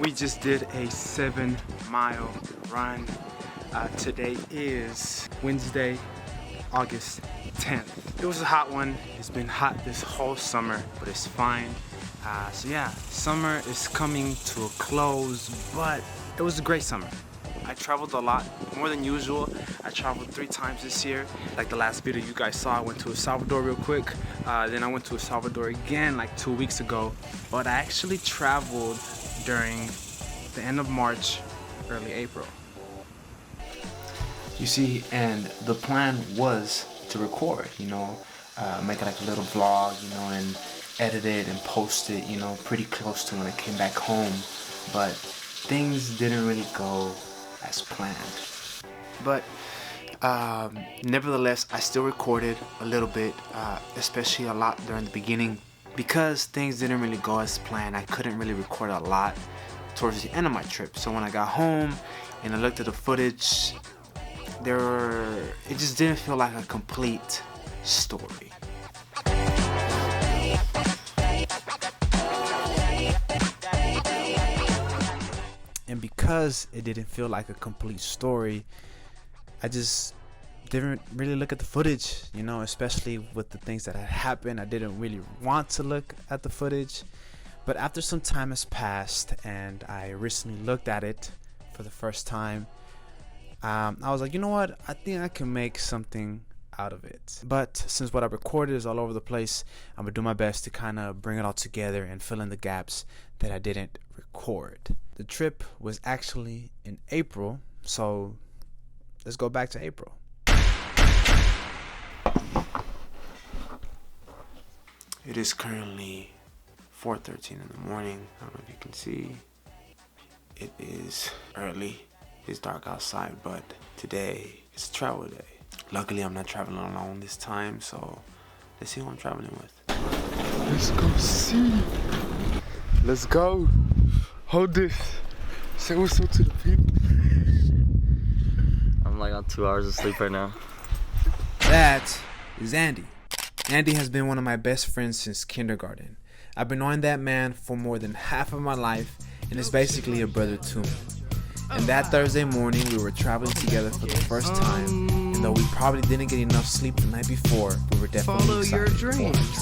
We just did a 7-mile run. Today is Wednesday, August 10th. It was a hot one. It's been hot this whole summer, but it's fine. So yeah, summer is coming to a close, but it was a great summer. I traveled a lot, more than usual. I traveled 3 times this year. Like the last video you guys saw, I went to El Salvador real quick. Then I went to El Salvador again like 2 weeks ago. But I actually traveled during the end of March, early April. You see, and the plan was to record, you know, make like a little vlog, you know, and edit it and post it, you know, pretty close to when I came back home. But things didn't really go as planned. But nevertheless, I still recorded a little bit, especially a lot during the beginning. Because things didn't really go as planned, I couldn't really record a lot towards the end of my trip. So when I got home and I looked at the footage, it just didn't feel like a complete story. And because it didn't feel like a complete story, I just didn't really look at the footage, you know, especially with the things that had happened. I didn't really want to look at the footage. But after some time has passed and I recently looked at it for the first time, I was like, you know what, I think I can make something out of it. But since what I recorded is all over the place, I'm gonna do my best to kind of bring it all together and fill in the gaps that I didn't record. The trip was actually in April, so let's go back to April. It is currently 4:13 in the morning. I don't know if you can see. It is early. It's dark outside, but today is a travel day. Luckily, I'm not traveling alone this time, so let's see who I'm traveling with. Let's go see. Let's go. Hold this. Say what's up to the people. I'm like on 2 hours of sleep right now. That is Andy. Andy has been one of my best friends since kindergarten. I've been knowing that man for more than half of my life, and is basically a brother to me. And that Thursday morning, we were traveling together for the first time, and though we probably didn't get enough sleep the night before, we were definitely follow excited your dreams.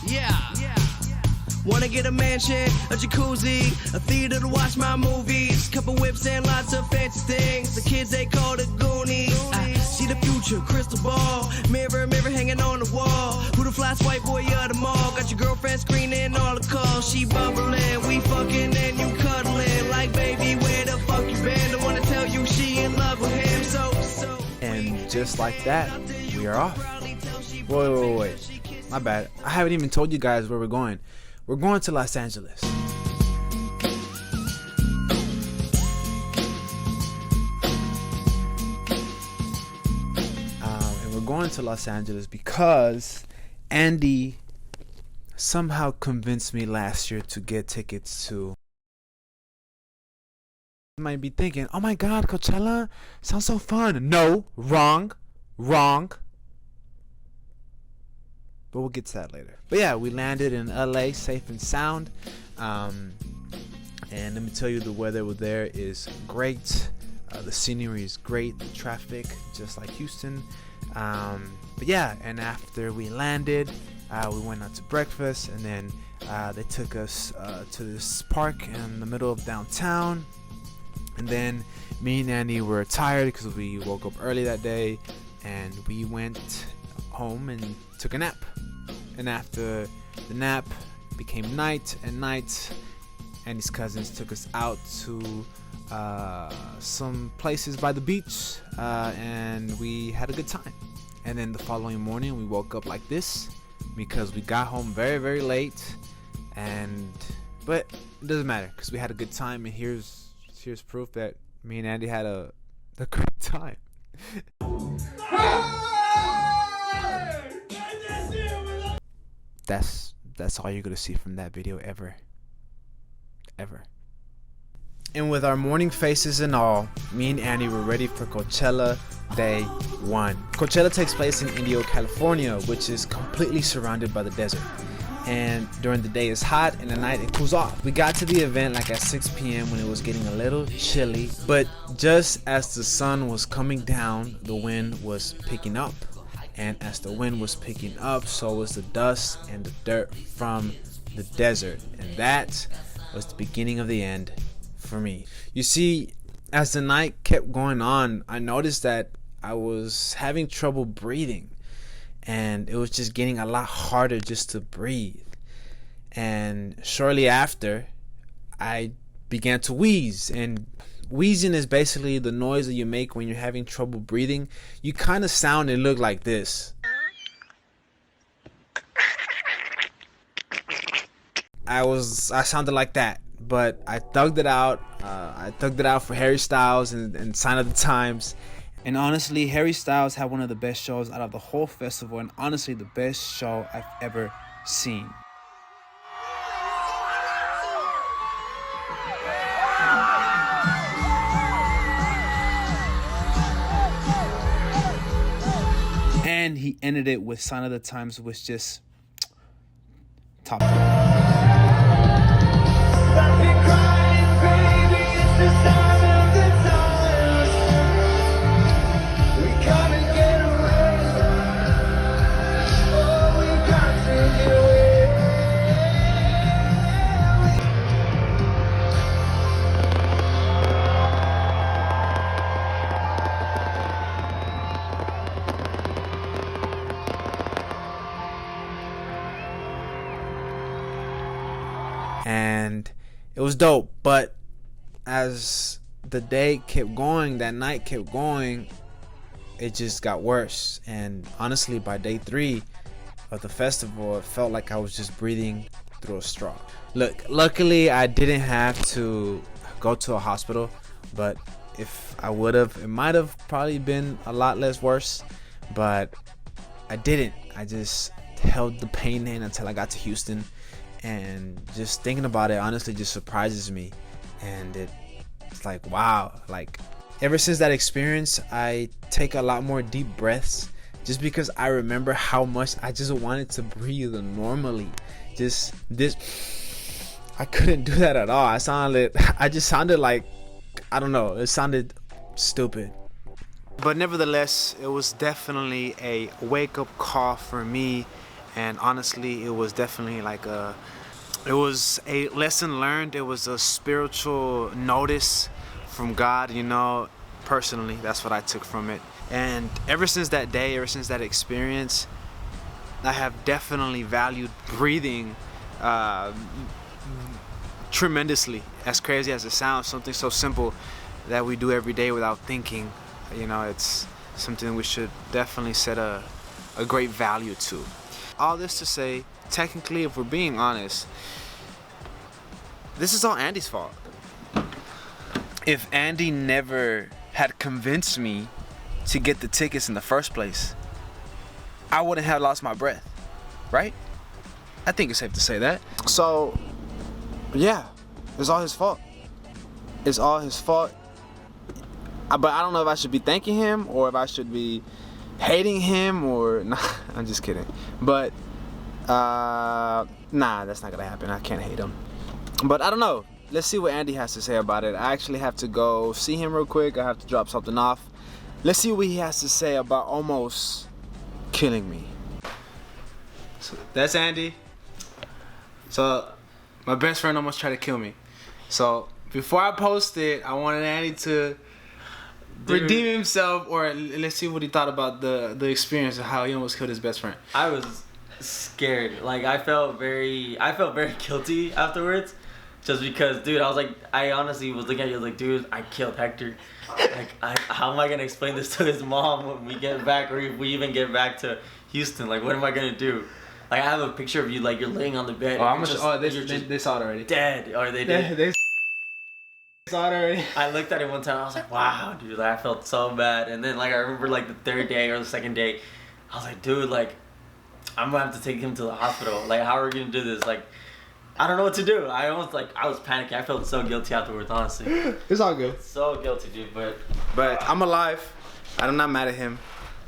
Yeah. Wanna get a mansion, a jacuzzi, a theater to watch my movies, couple whips and lots of fancy things. The kids they call the Goonies. I see the future, crystal ball, mirror hanging on the wall. Who the flyest white boy of the mall? Got your girlfriend screening all the calls. She bubbling, we fucking and you cuddling. Like baby, where the fuck you been? Don't wanna tell you she in love with him. So. And just like that, we are off. Wait. My bad. I haven't even told you guys where we're going. We're going to Los Angeles. And we're going to Los Angeles because Andy somehow convinced me last year to get tickets to. You might be thinking, oh my god, Coachella sounds so fun. No, wrong. But we'll get to that later. But yeah, we landed in LA safe and sound. And let me tell you, the weather over there is great. The scenery is great. The traffic, just like Houston. But yeah, and after we landed, we went out to breakfast. And then they took us to this park in the middle of downtown. And then me and Andy were tired because we woke up early that day. And we went home and took a nap. And after the nap became night, Andy's cousins took us out to some places by the beach, and we had a good time. And then the following morning we woke up like this because we got home very, very late. But it doesn't matter because we had a good time, and here's proof that me and Andy had a great time. That's all you're gonna see from that video ever. And with our morning faces and all, me and Andy were ready for Coachella Day 1. Coachella takes place in Indio, California, which is completely surrounded by the desert. and during the day it's hot and at night it cools off. We got to the event like at 6 p.m. when it was getting a little chilly, but just as the sun was coming down, the wind was picking up. And as the wind was picking up, so was the dust and the dirt from the desert. And that was the beginning of the end for me. You see, as the night kept going on, I noticed that I was having trouble breathing. And it was just getting a lot harder just to breathe. And shortly after, I began to wheeze. And wheezing is basically the noise that you make when you're having trouble breathing. You kind of sound and look like this. I sounded like that, but I thugged it out. I thugged it out for Harry Styles and Sign of the Times. And honestly, Harry Styles had one of the best shows out of the whole festival, and honestly, the best show I've ever seen. And he ended it with Sign of the Times, which just top. And it was dope, but as the day kept going, that night kept going, it just got worse. And honestly, by day 3 of the festival, it felt like I was just breathing through a straw. Look, luckily I didn't have to go to a hospital, but if I would have, it might have probably been a lot less worse, but I didn't. I just held the pain in until I got to Houston. And just thinking about it honestly just surprises me. And it's like, wow, like ever since that experience, I take a lot more deep breaths just because I remember how much I just wanted to breathe normally. Just this, I couldn't do that at all. I just sounded like, I don't know, it sounded stupid. But nevertheless, it was definitely a wake-up call for me. And honestly, it was definitely it was a lesson learned. It was a spiritual notice from God, personally. That's what I took from it. And ever since that day, ever since that experience, I have definitely valued breathing tremendously. As crazy as it sounds, something so simple that we do every day without thinking, it's something we should definitely set a great value to. All this to say, technically, if we're being honest, this is all Andy's fault. If Andy never had convinced me to get the tickets in the first place, I wouldn't have lost my breath, right? I think it's safe to say that. So, yeah, it's all his fault. It's all his fault. But I don't know if I should be thanking him or if I should be hating him or nah, I'm just kidding. But nah, that's not gonna happen. I can't hate him. But I don't know. Let's see what Andy has to say about it. I actually have to go see him real quick. I have to drop something off. Let's see what he has to say about almost killing me. So that's Andy. So my best friend almost tried to kill me. So before I post it, I wanted Andy to redeem himself, or let's see what he thought about the experience of how he almost killed his best friend. I was scared. Like I felt very guilty afterwards, just because, dude, I honestly was looking at you like, dude, I killed Hector. Like, how am I gonna explain this to his mom when we get back, or if we even get back to Houston? Like, what am I gonna do? Like, I have a picture of you, like you're laying on the bed. They saw it already. Dead, or they did. They saw it already. I looked at it one time. I was like, wow, dude, like, I felt so bad. And then, like, I remember, like, the third day or the second day, I was like, dude, like, I'm gonna have to take him to the hospital. Like, how are we gonna do this? Like, I don't know what to do. I was panicking. I felt so guilty afterwards, honestly. It's all good. So guilty, dude, but I'm alive. I'm not mad at him.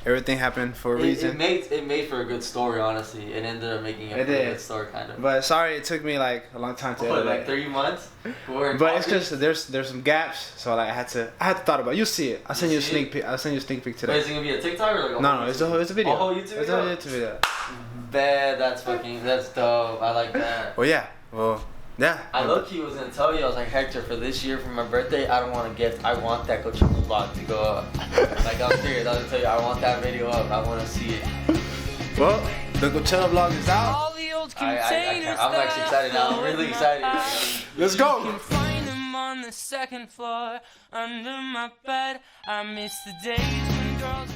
everything happened for a It reason. made for a good story, honestly. It ended up making a pretty good story, kind of. But sorry, it took me like a long time to edit Like it. 3 months? But it's just there's some gaps, so like I had to thought about it. You'll see it. I'll send you a sneak peek. I'll send you a sneak peek today. Wait, is it gonna be a TikTok or like a No, it's a video. A whole YouTube It's video? a YouTube video. Bad, that's dope. I like that. Well, yeah. Well, yeah. I low-key was gonna tell you, I was like, Hector, for this year, for my birthday, I don't want a gift. I want that Coachella vlog to go up. Like, I'm serious. I was gonna tell you, I want that video up. I want to see it. Well, the Coachella vlog is out. All the old I'm containers actually excited now. I'm really excited. Let's go. You can find them on the second floor under my bed. I miss the days when girls